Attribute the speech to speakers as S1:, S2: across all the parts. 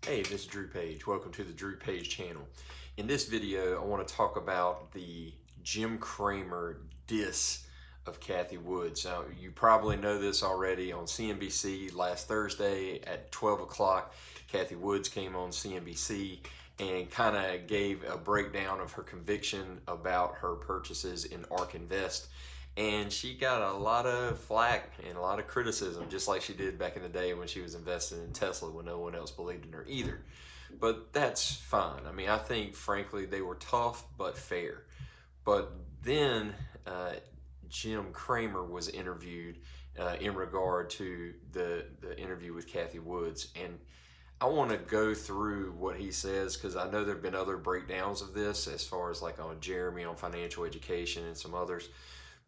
S1: Hey, this is Drew Page. Welcome to the Drew Page channel. In this video, I want to talk about the Jim Cramer diss of Cathie Wood. Now, you probably know this already. On CNBC last Thursday at 12 o'clock, Cathie Woods came on CNBC and kind of gave a breakdown of her conviction about her purchases in ARK Invest. And she got a lot of flack and a lot of criticism, just like she did back in the day when she was investing in Tesla when no one else believed in her either. But that's fine. I mean, I think, frankly, they were tough but fair. But then Jim Cramer was interviewed in regard to the interview with Cathie Woods. And I want to go through what he says because I know there have been other breakdowns of this as far as like on Jeremy on financial education and some others.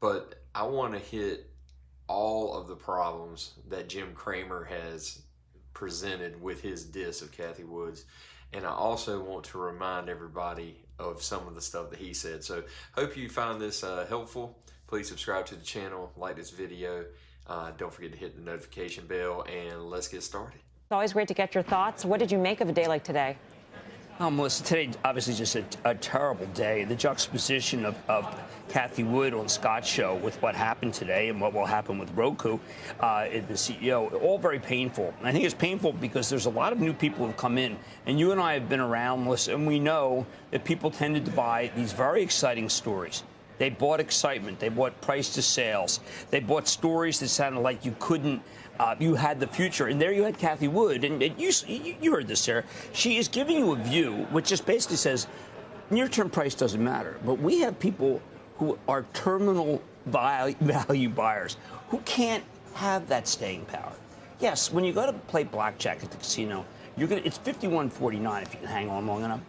S1: But I want to hit all of the problems that Jim Cramer has presented with his diss of Cathie Woods. And I also want to remind everybody of some of the stuff that he said. So hope you find this helpful. Please subscribe to the channel, like this video. Don't forget to hit the notification bell, and let's get started.
S2: It's always great to get your thoughts. What did you make of a day like today?
S3: Melissa, today obviously just a terrible day. The juxtaposition of Cathie Wood on Scott's show with what happened today and what will happen with Roku, the CEO, all very painful. And I think it's painful because there's a lot of new people who've come in. And you and I have been around, Melissa, and we know that people tended to buy these very exciting stories. They bought excitement. They bought price to sales. They bought stories that sounded like you couldn't. You had the future, and there you had Cathie Wood, and you heard this, Sarah. She is giving you a view which just basically says near-term price doesn't matter, but we have people who are terminal value buyers who can't have that staying power. Yes, when you go to play blackjack at the casino, it's 51.49 if you can hang on long enough,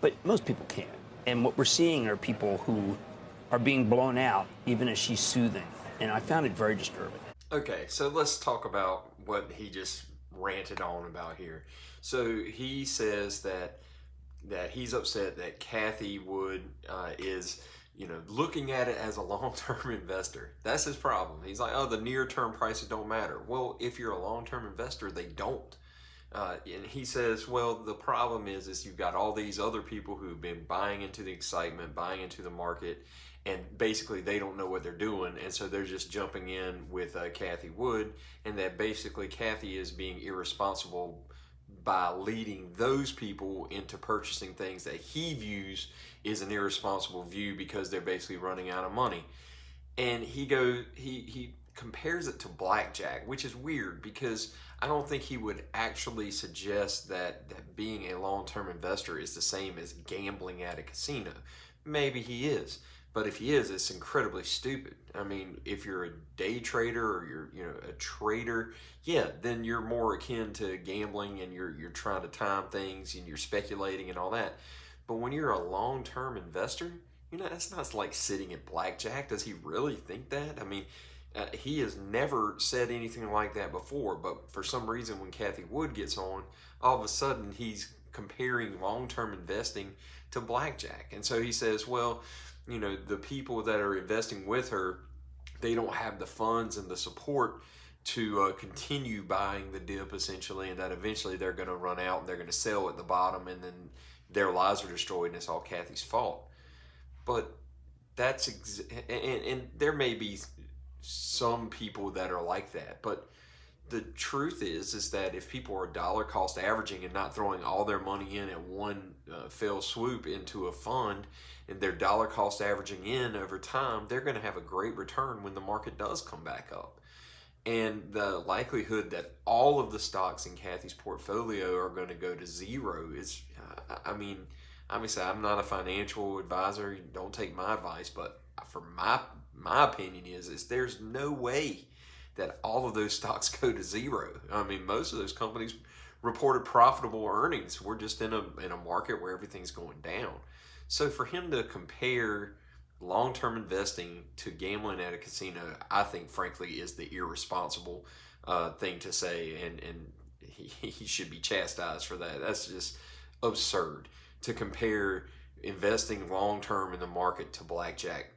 S3: but most people can't. And what we're seeing are people who are being blown out, even as she's soothing, and I found it very disturbing.
S1: Okay, so let's talk about what he just ranted on about here. So he says that he's upset that Cathie Wood is, looking at it as a long-term investor. That's his problem. He's like, oh, the near-term prices don't matter. Well, if you're a long-term investor, they don't. And he says, well, the problem is you've got all these other people who've been buying into the excitement, buying into the market, and basically they don't know what they're doing, and so they're just jumping in with Cathie Wood, and that basically Cathie is being irresponsible by leading those people into purchasing things that he views is an irresponsible view because they're basically running out of money. And he compares it to blackjack, which is weird because I don't think he would actually suggest that being a long-term investor is the same as gambling at a casino. Maybe he is. But if he is, it's incredibly stupid. I mean, if you're a day trader or you're a trader, yeah, then you're more akin to gambling and you're trying to time things and you're speculating and all that. But when you're a long-term investor, that's not like sitting at blackjack. Does he really think that? I mean, he has never said anything like that before, but for some reason when Cathie Wood gets on, all of a sudden he's comparing long-term investing to blackjack. And so he says, well, the people that are investing with her, they don't have the funds and the support to continue buying the dip, essentially, and that eventually they're going to run out and they're going to sell at the bottom, and then their lives are destroyed, and it's all Cathie's fault. But that's and there may be some people that are like that, but the truth is that if people are dollar cost averaging and not throwing all their money in at one fell swoop into a fund, and they're dollar cost averaging in over time, they're going to have a great return when the market does come back up. And the likelihood that all of the stocks in Cathie's portfolio are going to go to zero is, I mean, obviously I'm not a financial advisor. Don't take my advice, but for my opinion is there's no way that all of those stocks go to zero. I mean, most of those companies reported profitable earnings. We're just in a market where everything's going down. So for him to compare long-term investing to gambling at a casino, I think, frankly, is the irresponsible thing to say, and he should be chastised for that. That's just absurd to compare investing long-term in the market to blackjack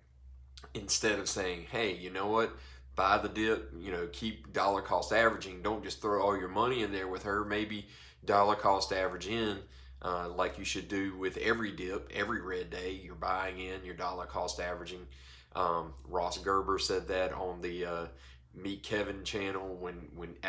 S1: instead of saying, hey, you know what? Buy the dip, keep dollar cost averaging. Don't just throw all your money in there with her. Maybe dollar cost average in, like you should do with every dip, every red day. You're buying in, you're dollar cost averaging. Ross Gerber said that on the Meet Kevin channel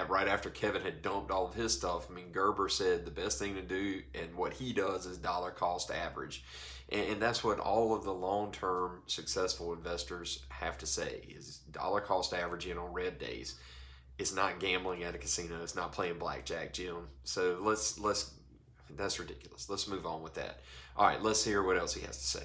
S1: right after Kevin had dumped all of his stuff. I mean, Gerber said the best thing to do, and what he does, is dollar cost average. And that's what all of the long-term successful investors have to say, is dollar cost averaging on red days. It's not gambling at a casino. It's not playing blackjack, Jim. So let's that's ridiculous. Let's move on with that. All right, let's hear what else he has to say.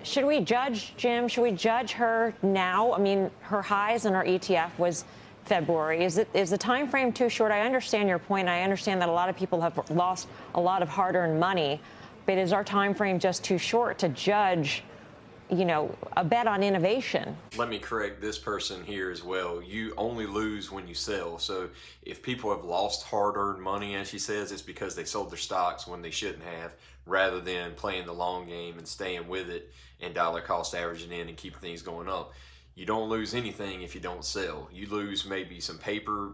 S2: Should we judge, Jim? Should we judge her now? I mean, her highs in her ETF was February. Is the time frame too short? I understand your point. I understand that a lot of people have lost a lot of hard-earned money, but is our time frame just too short to judge, a bet on innovation?
S1: Let me correct this person here as well. You only lose when you sell. So if people have lost hard-earned money, as she says, it's because they sold their stocks when they shouldn't have, rather than playing the long game and staying with it and dollar cost averaging in and keeping things going up. You don't lose anything if you don't sell. You lose maybe some paper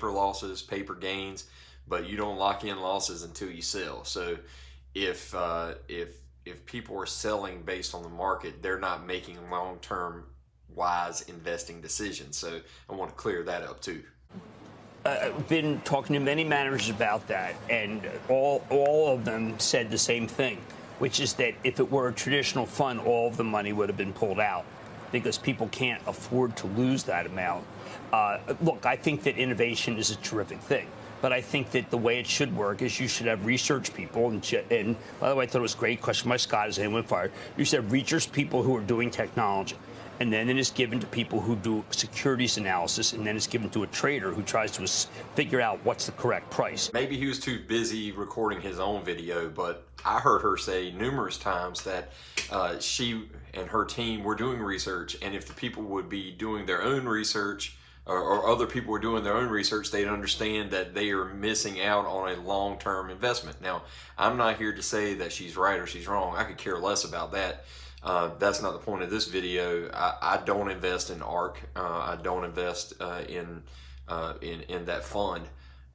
S1: losses, paper gains, but you don't lock in losses until you sell. So if people are selling based on the market, they're not making long-term wise investing decisions. So I want to clear that up too.
S3: I've been talking to many managers about that, and all of them said the same thing, which is that if it were a traditional fund, all of the money would have been pulled out because people can't afford to lose that amount. Look, I think that innovation is a terrific thing. But I think that the way it should work is you should have research people. And by the way, I thought it was a great question by Scott as anyone fired. You should have research people who are doing technology. And then it is given to people who do securities analysis. And then it's given to a trader who tries to figure out what's the correct price.
S1: Maybe he was too busy recording his own video, but I heard her say numerous times that she and her team were doing research. And if the people would be doing their own research, or other people were doing their own research, they'd understand that they are missing out on a long-term investment. Now, I'm not here to say that she's right or she's wrong. I could care less about that. That's not the point of this video. I don't invest in ARK. I don't invest in that fund.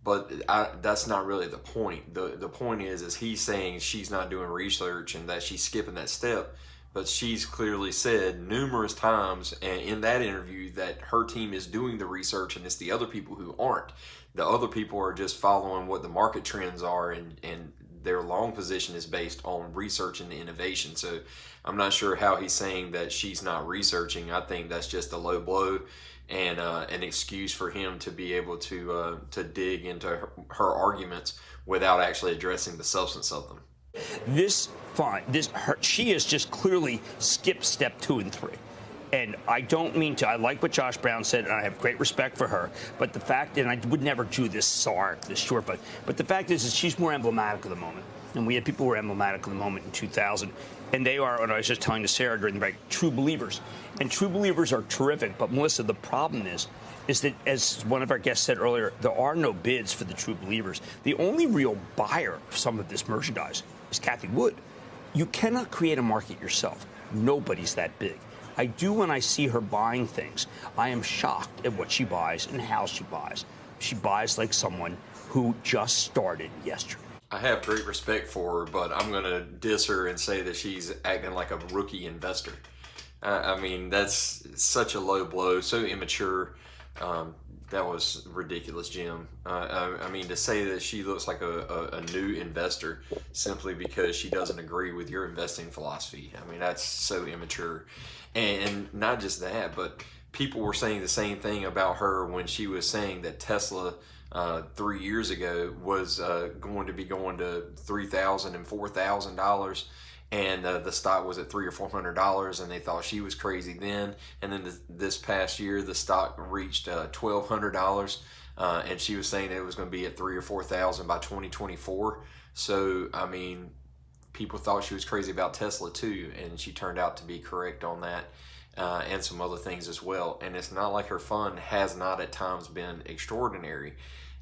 S1: But that's not really the point. The point is he's saying she's not doing research and that she's skipping that step. But she's clearly said numerous times in that interview that her team is doing the research, and it's the other people who aren't. The other people are just following what the market trends are, and their long position is based on research and innovation. So I'm not sure how he's saying that she's not researching. I think that's just a low blow and an excuse for him to be able to dig into her arguments without actually addressing the substance of them.
S3: She has just clearly skipped step 2 and 3. And I don't mean to. I like what Josh Brown said, and I have great respect for her. But the fact, and I would never do this SARK, this short fund, but the fact is she's more emblematic of the moment. And we had people who were emblematic of the moment in 2000. And they are, and I was just telling to Sarah during the break, true believers. And true believers are terrific. But, Melissa, the problem is that, as one of our guests said earlier, there are no bids for the true believers. The only real buyer of some of this merchandise is Cathie Wood. You cannot create a market yourself. Nobody's that big. I do when I see her buying things. I am shocked at what she buys and how she buys. She buys like someone who just started yesterday.
S1: I have great respect for her, but I'm going to diss her and say that she's acting like a rookie investor. I mean, that's such a low blow, so immature. That was ridiculous, Jim. I mean, to say that she looks like a new investor simply because she doesn't agree with your investing philosophy. I mean, that's so immature. And not just that, but people were saying the same thing about her when she was saying that Tesla 3 years ago was going to be going to $3,000 and $4,000. And the stock was at $300 or $400, and they thought she was crazy then. And then this past year, the stock reached $1,200, and she was saying it was going to be at $3,000 or $4,000 by 2024. So, I mean, people thought she was crazy about Tesla too, and she turned out to be correct on that, and some other things as well. And it's not like her fund has not at times been extraordinary.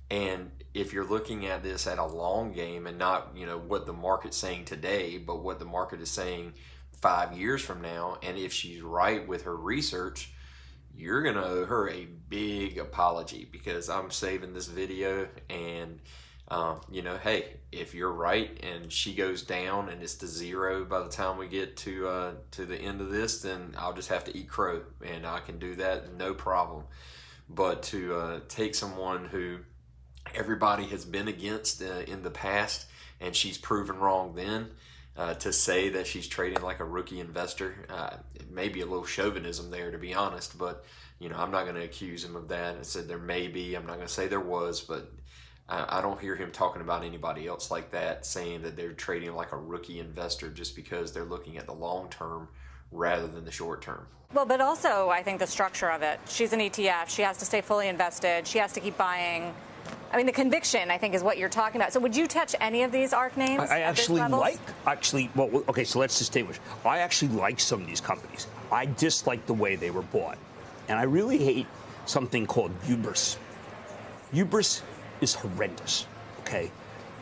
S1: And if you're looking at this at a long game and not, what the market's saying today, but what the market is saying 5 years from now, and if she's right with her research, you're going to owe her a big apology, because I'm saving this video. And, hey, if you're right and she goes down and it's to zero by the time we get to the end of this, then I'll just have to eat crow, and I can do that, no problem. But to take someone who everybody has been against in the past, and she's proven wrong then, to say that she's trading like a rookie investor, it may be a little chauvinism there, to be honest, but I'm not going to accuse him of that. I said there may be, I'm not going to say there was, but I don't hear him talking about anybody else like that, saying that they're trading like a rookie investor just because they're looking at the long term rather than the short term.
S4: Well, but also I think the structure of it, she's an ETF, she has to stay fully invested, she has to keep buying. I mean, the conviction, I think, is what you're talking about. So would you touch any of these ARK names?
S3: I actually well, okay, so let's distinguish. I actually like some of these companies. I dislike the way they were bought. And I really hate something called hubris. Hubris is horrendous, okay?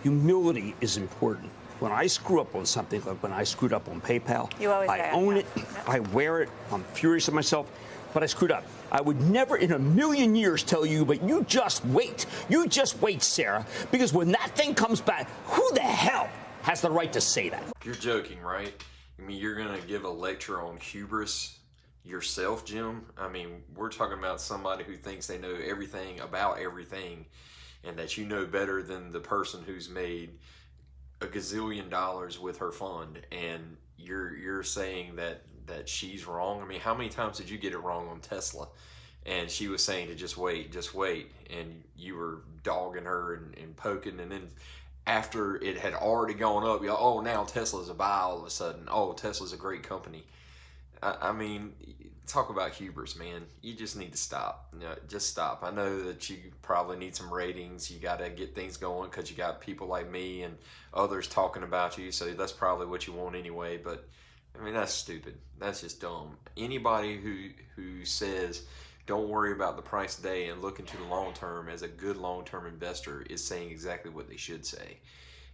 S3: Humility is important. When I screw up on something, like when I screwed up on PayPal, I own it, I wear it, I'm furious at myself, but I screwed up. I would never in a million years tell you, but you just wait. You just wait, Sarah, because when that thing comes back, who the hell has the right to say that?
S1: You're joking, right? I mean, you're going to give a lecture on hubris yourself, Jim? I mean, we're talking about somebody who thinks they know everything about everything, and that you know better than the person who's made a gazillion dollars with her fund, and you're saying that she's wrong. I mean, how many times did you get it wrong on Tesla? And she was saying to just wait, and you were dogging her and poking, and then after it had already gone up, oh, now Tesla's a buy all of a sudden. Oh, Tesla's a great company. I mean, talk about hubris, man. You just need to stop. Just stop. I know that you probably need some ratings. You got to get things going because you got people like me and others talking about you. So that's probably what you want anyway. But I mean, that's stupid. That's just dumb. Anybody who says don't worry about the price today and look into the long term as a good long-term investor is saying exactly what they should say.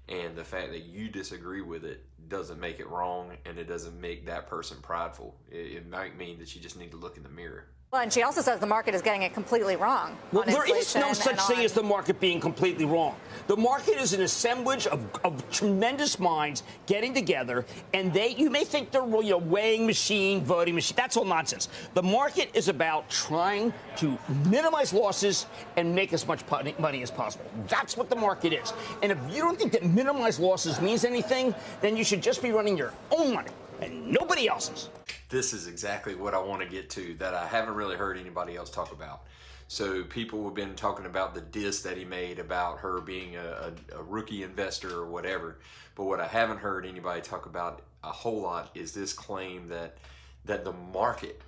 S1: And the fact that you disagree with it doesn't make it wrong, and it doesn't make that person prideful. It might mean that you just need to look in the mirror.
S4: Well, and she also says the market is getting it completely wrong.
S3: Well, there is no such thing as the market being completely wrong. The market is an assemblage of tremendous minds getting together, and you may think they're weighing machine, voting machine. That's all nonsense. The market is about trying to minimize losses and make as much money as possible. That's what the market is. And if you don't think that minimize losses means anything, then you should just be running your own money and nobody else's.
S1: This is exactly what I want to get to that I haven't really heard anybody else talk about. So people have been talking about the diss that he made about her being a rookie investor or whatever. But what I haven't heard anybody talk about a whole lot is this claim that the market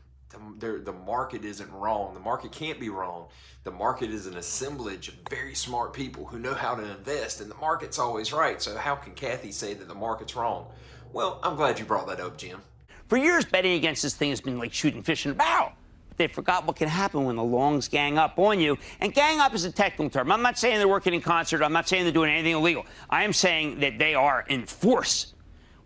S1: isn't wrong. The market can't be wrong. The market is an assemblage of very smart people who know how to invest, and the market's always right. So how can Cathie say that the market's wrong? Well, I'm glad you brought that up, Jim.
S3: For years, betting against this thing has been like shooting fish in a barrel. They forgot what can happen when the longs gang up on you. And gang up is a technical term. I'm not saying they're working in concert. I'm not saying they're doing anything illegal. I am saying that they are in force.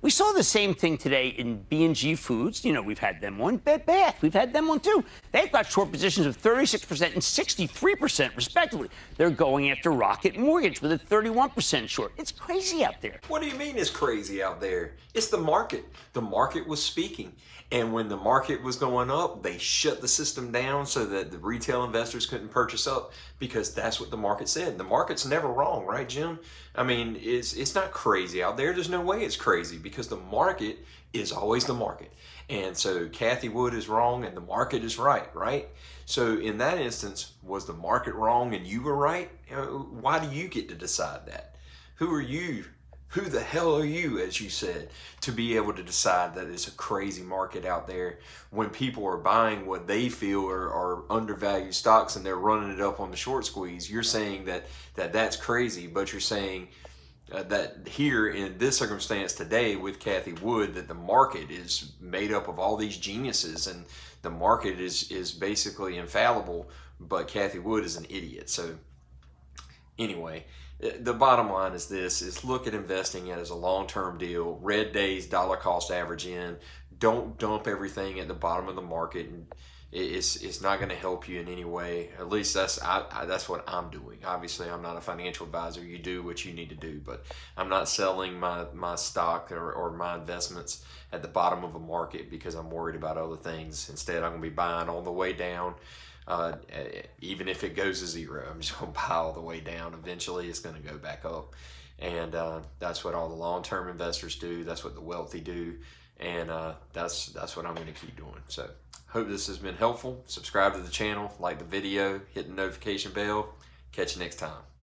S3: We saw the same thing today in B&G Foods. We've had them on. Bed Bath, we've had them on too. They've got short positions of 36% and 63% respectively. They're going after Rocket Mortgage with a 31% short. It's crazy out there.
S1: What do you mean it's crazy out there? It's the market. The market was speaking. And when the market was going up, they shut the system down so that the retail investors couldn't purchase up, because that's what the market said. The market's never wrong, right, Jim? I mean, it's not crazy out there. There's no way it's crazy, because the market is always the market. And so Cathie Wood is wrong and the market is right? So in that instance, was the market wrong and you were right? Why do you get to decide that? Who are you? Who the hell are you, as you said, to be able to decide that it's a crazy market out there when people are buying what they feel are undervalued stocks and they're running it up on the short squeeze? You're saying that's crazy, but you're saying that here in this circumstance today with Cathie Wood, that the market is made up of all these geniuses and the market is basically infallible, but Cathie Wood is an idiot. So anyway, the bottom line is this, is look at investing as a long-term deal. Red days, dollar cost average in. Don't dump everything at the bottom of the market. And it's not going to help you in any way. At least that's what I'm doing. Obviously, I'm not a financial advisor. You do what you need to do, but I'm not selling my stock or my investments at the bottom of a market because I'm worried about other things. Instead, I'm going to be buying on the way down. Even if it goes to zero, I'm just going to buy all the way down. Eventually, it's going to go back up. And that's what all the long-term investors do. That's what the wealthy do. And that's what I'm going to keep doing. So hope this has been helpful. Subscribe to the channel, like the video, hit the notification bell. Catch you next time.